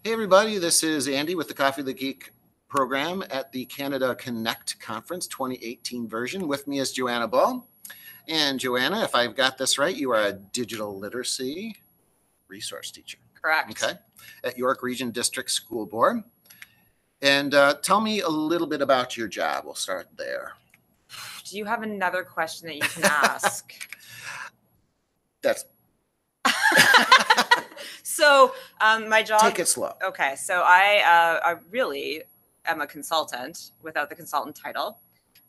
Hey everybody, this is Andy with the Coffee the Geek program at the Canada Connect Conference 2018 version. With me is Joanna Bull. And Joanna, if I've got this right, you are a digital literacy resource teacher. Correct. Okay. At York Region District School Board. And tell me a little bit about your job. We'll start there. Do you have another question that you can ask? That's So my job. Take it slow. Okay, so I really am a consultant without the consultant title.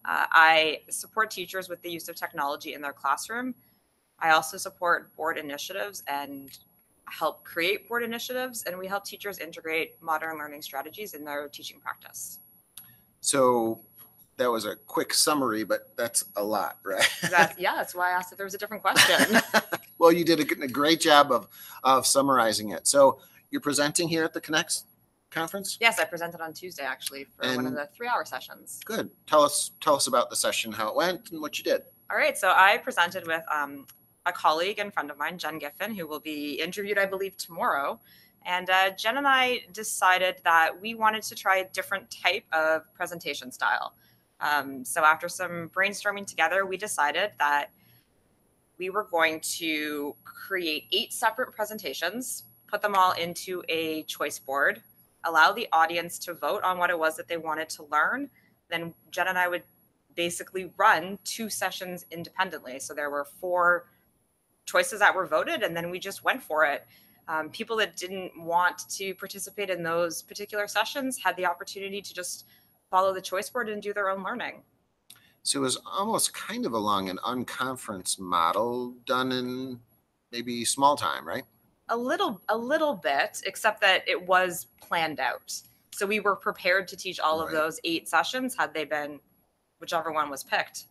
I support teachers with the use of technology in their classroom. I also support board initiatives and help create board initiatives, and we help teachers integrate modern learning strategies in their teaching practice. So that was a quick summary, but that's a lot, right? That's why I asked if there was a different question. Well, you did a great job of summarizing it. So you're presenting here at the Connect conference? Yes, I presented on Tuesday, actually, for one of the 3-hour sessions. Good. Tell us about the session, how it went, and what you did. All right. So I presented with a colleague and friend of mine, Jen Giffen, who will be interviewed, I believe, tomorrow. And Jen and I decided that we wanted to try a different type of presentation style. So after some brainstorming together, we decided that we were going to create 8 separate presentations, put them all into a choice board, allow the audience to vote on what it was that they wanted to learn. Then Jen and I would basically run 2 sessions independently. So there were 4 choices that were voted, and then we just went for it. People that didn't want to participate in those particular sessions had the opportunity to just follow the choice board and do their own learning. So it was almost kind of along an unconference model done in maybe small time, right? A little bit, except that it was planned out. So we were prepared to teach all of those 8 sessions had they been whichever one was picked.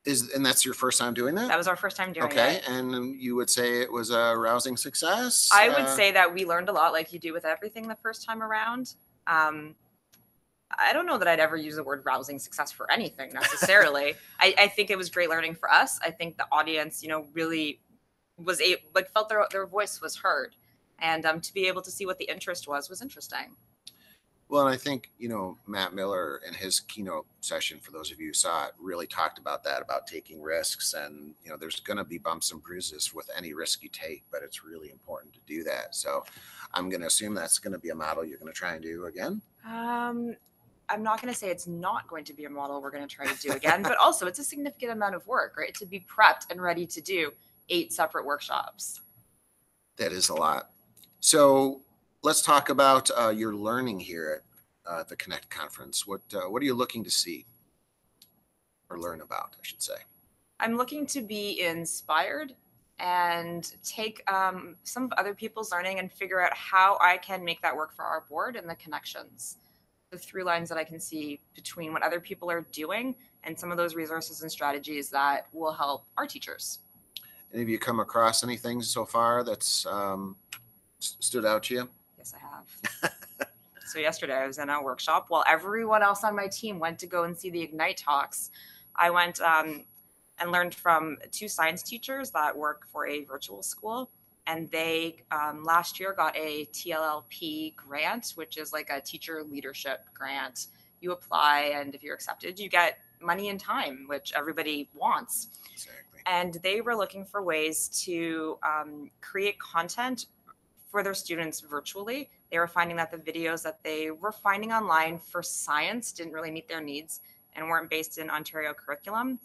And that's your first time doing that? That was our first time doing it. Okay, and you would say it was a rousing success? I would say that we learned a lot, like you do with everything the first time around. I don't know that I'd ever use the word rousing success for anything necessarily. I think it was great learning for us. I think the audience, really felt their voice was heard, and to be able to see what the interest was interesting. Well, and I think, Matt Miller in his keynote session, for those of you who saw it, really talked about that, about taking risks. And, there's going to be bumps and bruises with any risk you take, but it's really important to do that. So I'm going to assume that's going to be a model you're going to try and do again. I'm not going to say it's not going to be a model we're going to try to do again, but also it's a significant amount of work, right? To be prepped and ready to do 8 separate workshops. That is a lot. So let's talk about your learning here at the Connect conference. What are you looking to see or learn about, I should say? I'm looking to be inspired and take some of other people's learning and figure out how I can make that work for our board and the connections, the through lines that I can see between what other people are doing and some of those resources and strategies that will help our teachers. And have you come across anything so far that's stood out to you? Yes, I have. So yesterday I was in a workshop while everyone else on my team went to go and see the Ignite talks. I went and learned from 2 science teachers that work for a virtual school. And they last year got a TLLP grant, which is like a teacher leadership grant. You apply, and if you're accepted, you get money and time, which everybody wants. Exactly. And they were looking for ways to create content for their students virtually. They were finding that the videos that they were finding online for science didn't really meet their needs and weren't based in Ontario curriculum.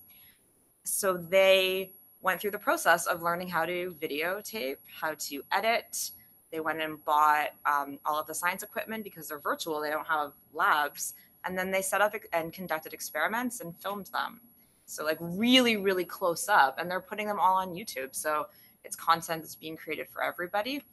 So they went through the process of learning how to videotape, how to edit. They went and bought all of the science equipment because they're virtual. They don't have labs. And then they set up and conducted experiments and filmed them. So like really, really close up. And they're putting them all on YouTube. So it's content that's being created for everybody.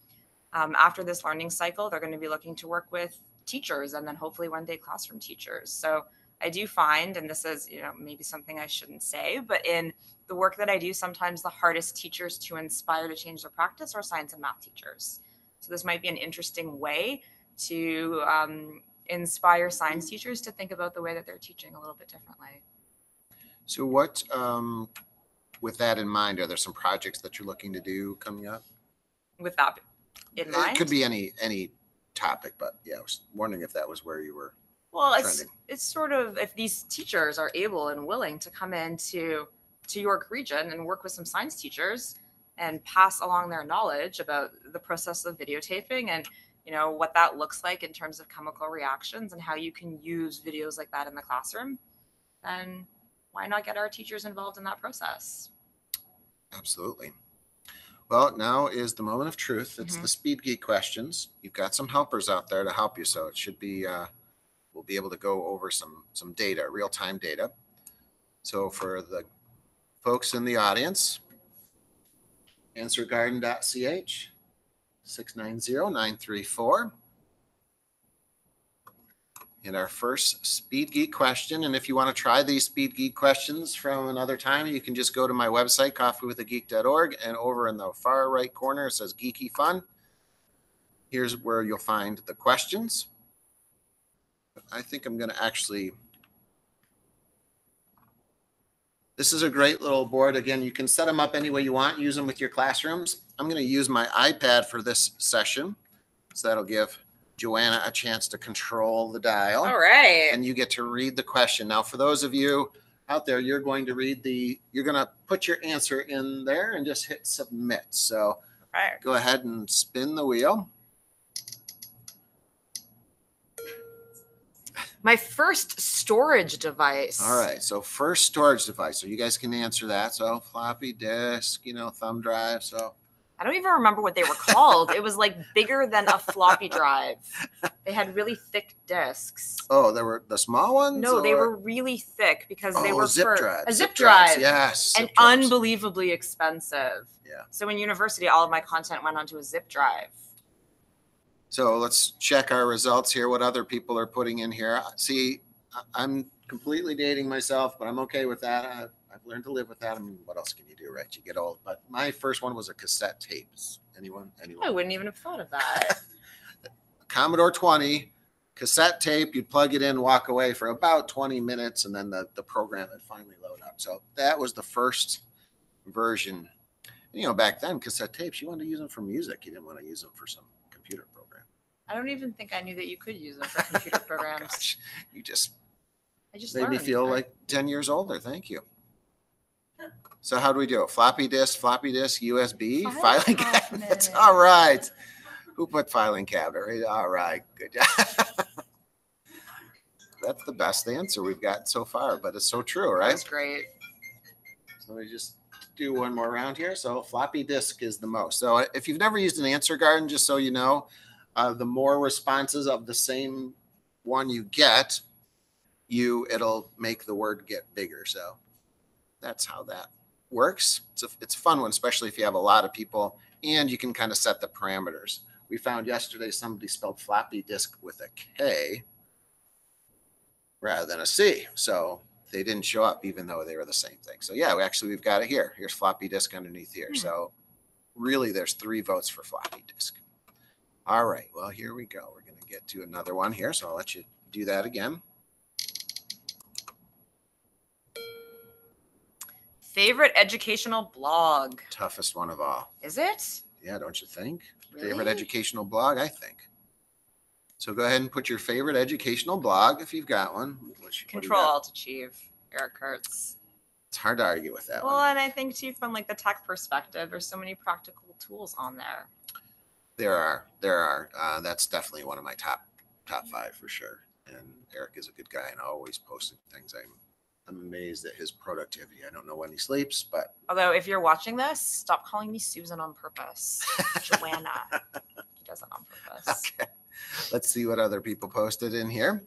After this learning cycle, they're going to be looking to work with teachers and then hopefully one day classroom teachers. So I do find, and this is, maybe something I shouldn't say, but in the work that I do, sometimes the hardest teachers to inspire to change their practice are science and math teachers. So this might be an interesting way to inspire science teachers to think about the way that they're teaching a little bit differently. So what, with that in mind, are there some projects that you're looking to do coming up? With that in mind? It could be any topic, but yeah, I was wondering if that was where you were. Well, trending. it's sort of, if these teachers are able and willing to come into York Region and work with some science teachers and pass along their knowledge about the process of videotaping and what that looks like in terms of chemical reactions and how you can use videos like that in the classroom, then why not get our teachers involved in that process? Absolutely. Well, now is the moment of truth. It's the Speed Geek questions. You've got some helpers out there to help you, so it should be we'll be able to go over some data, real-time data. So for the folks in the audience, answergarden.ch 690-934. And our first Speed Geek question. And if you want to try these Speed Geek questions from another time, you can just go to my website, coffeewithageek.org, and over in the far right corner, it says Geeky Fun. Here's where you'll find the questions. I think I'm going to actually, this is a great little board. Again, you can set them up any way you want, use them with your classrooms. I'm going to use my iPad for this session. So that'll give Joanna a chance to control the dial. All right. And you get to read the question. Now, for those of you out there, you're going to put your answer in there and just hit submit. So go ahead and spin the wheel. My first storage device. All right. So first storage device. So you guys can answer that. So floppy disk, thumb drive. So I don't even remember what they were called. It was like bigger than a floppy drive. They had really thick disks. Oh, they were the small ones? No, they were really thick because they were zip drives. A zip drive. Yes. And unbelievably expensive. Yeah. So in university, all of my content went onto a zip drive. So let's check our results here, what other people are putting in here. See, I'm completely dating myself, but I'm okay with that. I've learned to live with that. I mean, what else can you do, right? You get old. But my first one was a cassette tapes. Anyone? I wouldn't even have thought of that. Commodore 20, cassette tape. You'd plug it in, walk away for about 20 minutes, and then the program would finally load up. So that was the first version. Back then, cassette tapes, you wanted to use them for music. You didn't want to use them for some computer program. I don't even think I knew that you could use them for computer programs. Oh, gosh. I just made me feel like 10 years older. Thank you. So how do we do it? Floppy disk, USB, filing cabinets. All right. Who put filing cabinet? All right. Good job. That's the best answer we've got so far, but it's so true, right? That's great. So let me just do one more round here. So floppy disk is the most. So if you've never used an answer garden, just so you know, the more responses of the same one you get, it'll make the word get bigger. So that's how that works. It's a fun one, especially if you have a lot of people, and you can kind of set the parameters. We found yesterday somebody spelled floppy disk with a K rather than a C. So they didn't show up even though they were the same thing. So yeah, we've got it here. Here's floppy disk underneath here. So really there's 3 votes for floppy disk. All right, well, here we go. We're going to get to another one here. So I'll let you do that again. Favorite educational blog? Toughest one of all. Is it? Yeah, don't you think? Really? Favorite educational blog, I think. So go ahead and put your favorite educational blog if you've got one. Control-Alt-Achieve, Eric Kurtz. It's hard to argue with that one. Well, and I think too, from like the tech perspective, there's so many practical tools on there. There are. That's definitely one of my top 5 for sure. And Eric is a good guy and always posting things. I'm amazed at his productivity. I don't know when he sleeps, but although if you're watching this, stop calling me Susan on purpose. Joanna. He does it on purpose. Okay. Let's see what other people posted in here.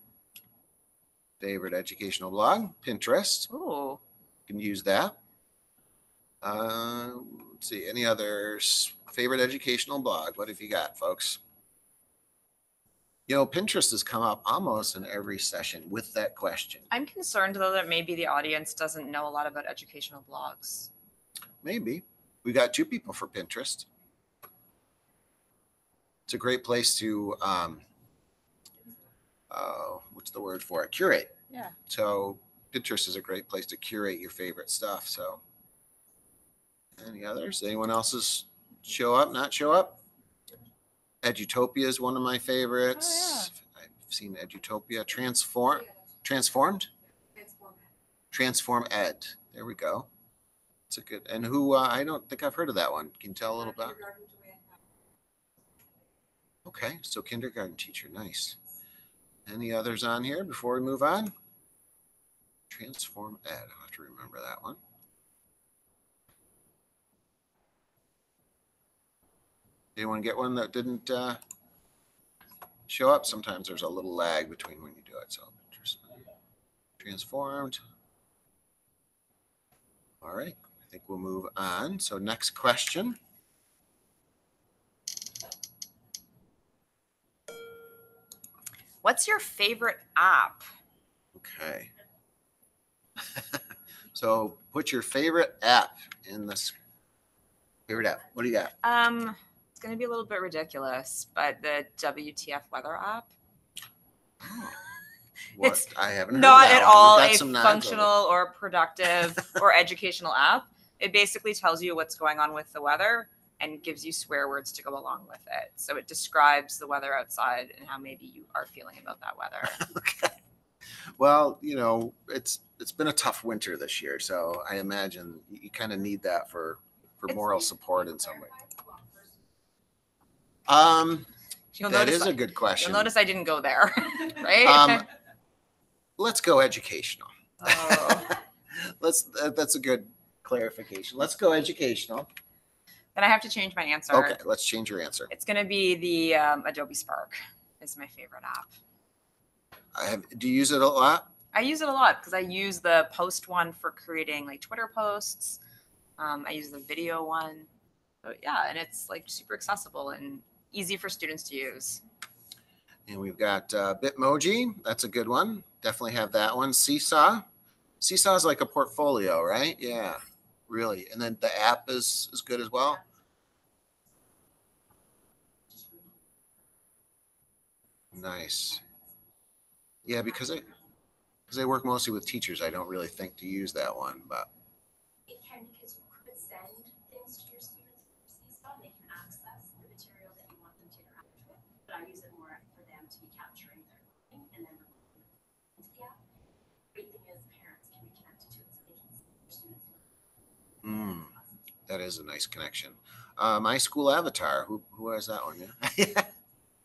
Favorite educational blog, Pinterest. Ooh. You can use that. Let's see, any others? Favorite educational blog. What have you got, folks? Pinterest has come up almost in every session with that question. I'm concerned, though, that maybe the audience doesn't know a lot about educational blogs. Maybe. We got 2 people for Pinterest. It's a great place to, what's the word for it? Curate. Yeah. So Pinterest is a great place to curate your favorite stuff. So any others? Anyone else's show up, not show up? Edutopia is one of my favorites. Oh, I've seen Edutopia. Transformed? Transform Ed. There we go. It's a good, and who, I don't think I've heard of that one. Can you tell a little about? Okay, so kindergarten teacher, nice. Any others on here before we move on? Transform Ed, I'll have to remember that one. Anyone get one that didn't show up? Sometimes there's a little lag between when you do it, so interesting. Transformed. All right, I think we'll move on. So next question. What's your favorite app? Okay. So put your favorite app in this. Favorite app. What do you got? It's going to be a little bit ridiculous, but the WTF weather app. What? It's I haven't heard not of that at one. all We've got a some nods of it. functional or productive or educational app. It basically tells you what's going on with the weather and gives you swear words to go along with it. So it describes the weather outside and how maybe you are feeling about that weather. Okay. Well, you know, it's been a tough winter this year, so I imagine you kind of need that for moral support in some way. That is a good question. You'll notice I didn't go there, right? Let's go educational. Oh. That's a good clarification. Let's go educational. Then I have to change my answer. Okay, let's change your answer. It's going to be the Adobe Spark. Is my favorite app. Do you use it a lot? I use it a lot because I use the post one for creating like Twitter posts. I use the video one. So yeah, and it's like super accessible and easy for students to use. And we've got Bitmoji. That's a good one. Definitely have that one. Seesaw. Seesaw is like a portfolio, right? Yeah, really. And then the app is good as well. Nice. Yeah, because I work mostly with teachers, I don't really think to use that one, but it can, because you could send things to your students for Seesaw, they can access the material that you want them to interact with. But I use it more for them to be capturing their learning and then recording into the app. Great thing is parents can be connected to it so they can see their students. That is a nice connection. My school avatar. Who has that one? Yeah.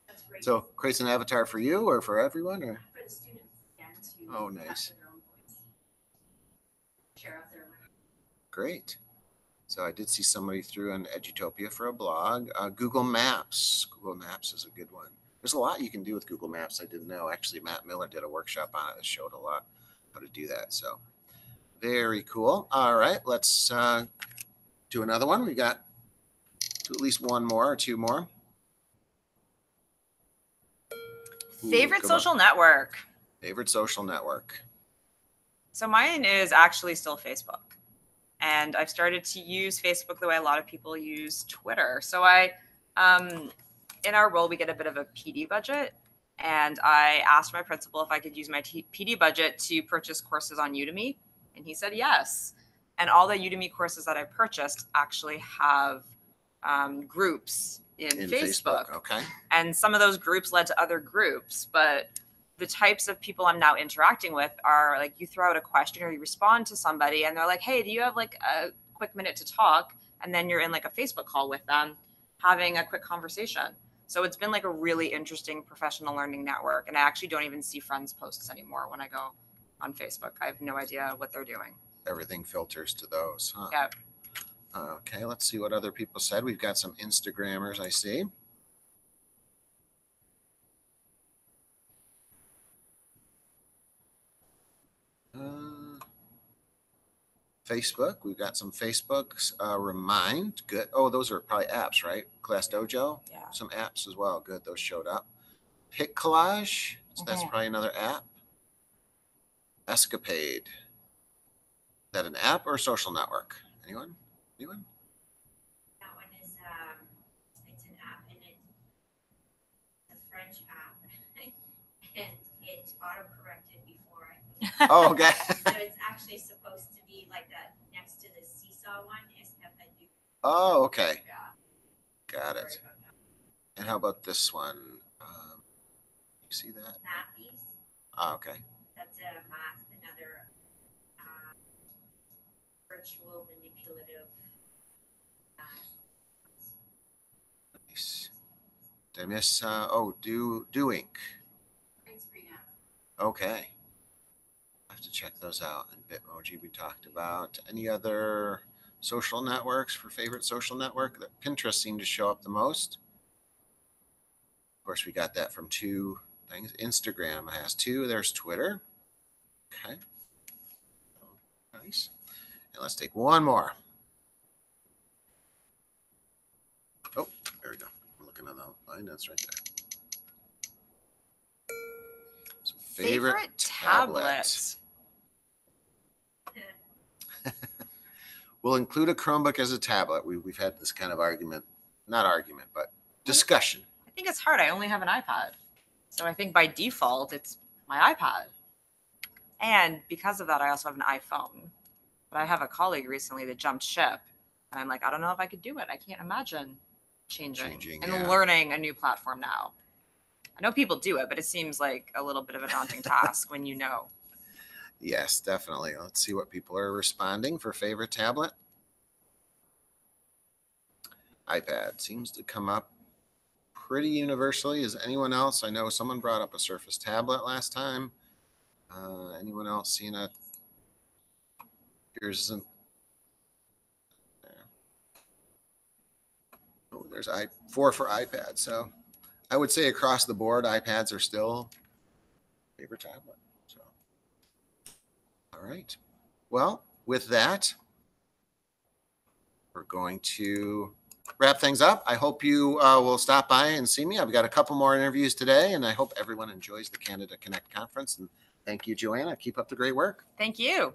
That's great. So creates an avatar for you or for everyone, or For the students, again, to oh, nice. capture their own voice. Share out their learning. Great. So I did see somebody threw an Edutopia for a blog. Google Maps. Google Maps is a good one. There's a lot you can do with Google Maps. I didn't know. Actually, Matt Miller did a workshop on it that showed a lot how to do that. So very cool. All right, let's do another one. We got at least one more or two more. Favorite social network. Favorite social network. So mine is actually still Facebook. And I've started to use Facebook the way a lot of people use Twitter. So in our role, we get a bit of a PD budget. And I asked my principal if I could use my PD budget to purchase courses on Udemy. And he said yes. And all the Udemy courses that I purchased actually have groups in Facebook. Okay. And some of those groups led to other groups. But the types of people I'm now interacting with are like, you throw out a question or you respond to somebody and they're like, hey, do you have like a quick minute to talk? And then you're in like a Facebook call with them having a quick conversation. So it's been like a really interesting professional learning network. And I actually don't even see friends posts anymore when I go on Facebook. I have no idea what they're doing. Everything filters to those, huh? Yeah. Okay, let's see what other people said. We've got some Instagrammers, I see. Facebook, we've got some Facebooks. Remind, good. Oh, those are probably apps, right? Class Dojo, Yeah. some apps as well. Good, those showed up. Pic Collage, so that's Mhm. probably another app. Escapade, is that an app or a social network? Anyone? That one is it's an app and it's a French app and it auto-corrected before I Oh, okay. so it's actually supposed to be like that next to the Seesaw one is FNU. Oh, okay. Yeah. Got Sorry it. about that. And how about this one? You see that? Matthews. Ah, okay. That's another virtual manipulative. Nice. Did I miss? Doink. Green screen app. Okay. I have to check those out. And Bitmoji we talked about. Any other social networks for favorite social network? That Pinterest seemed to show up the most. Of course, we got that from two things. Instagram has two. There's Twitter. Okay. Nice. And let's take one more. Oh, there we go. I'm looking on the line. That's right there. So favorite tablet. We'll include a Chromebook as a tablet. We've had this kind of argument, not argument, but discussion. I think it's hard. I only have an iPad. So I think by default, it's my iPad. And because of that, I also have an iPhone. But I have a colleague recently that jumped ship. And I'm like, I don't know if I could do it. I can't imagine changing and yeah. learning a new platform now. I know people do it, but it seems like a little bit of a daunting task when you know. Yes, definitely. Let's see what people are responding for favorite tablet. iPad seems to come up pretty universally. Is anyone else? I know someone brought up a Surface tablet last time. Anyone else seen it? Yours isn't there. Oh, there's 4 for iPad. So I would say across the board, iPads are still favorite tablet. So, all right. Well, with that, we're going to wrap things up. I hope you will stop by and see me. I've got a couple more interviews today, and I hope everyone enjoys the Canada Connect conference. And thank you, Joanna. Keep up the great work. Thank you.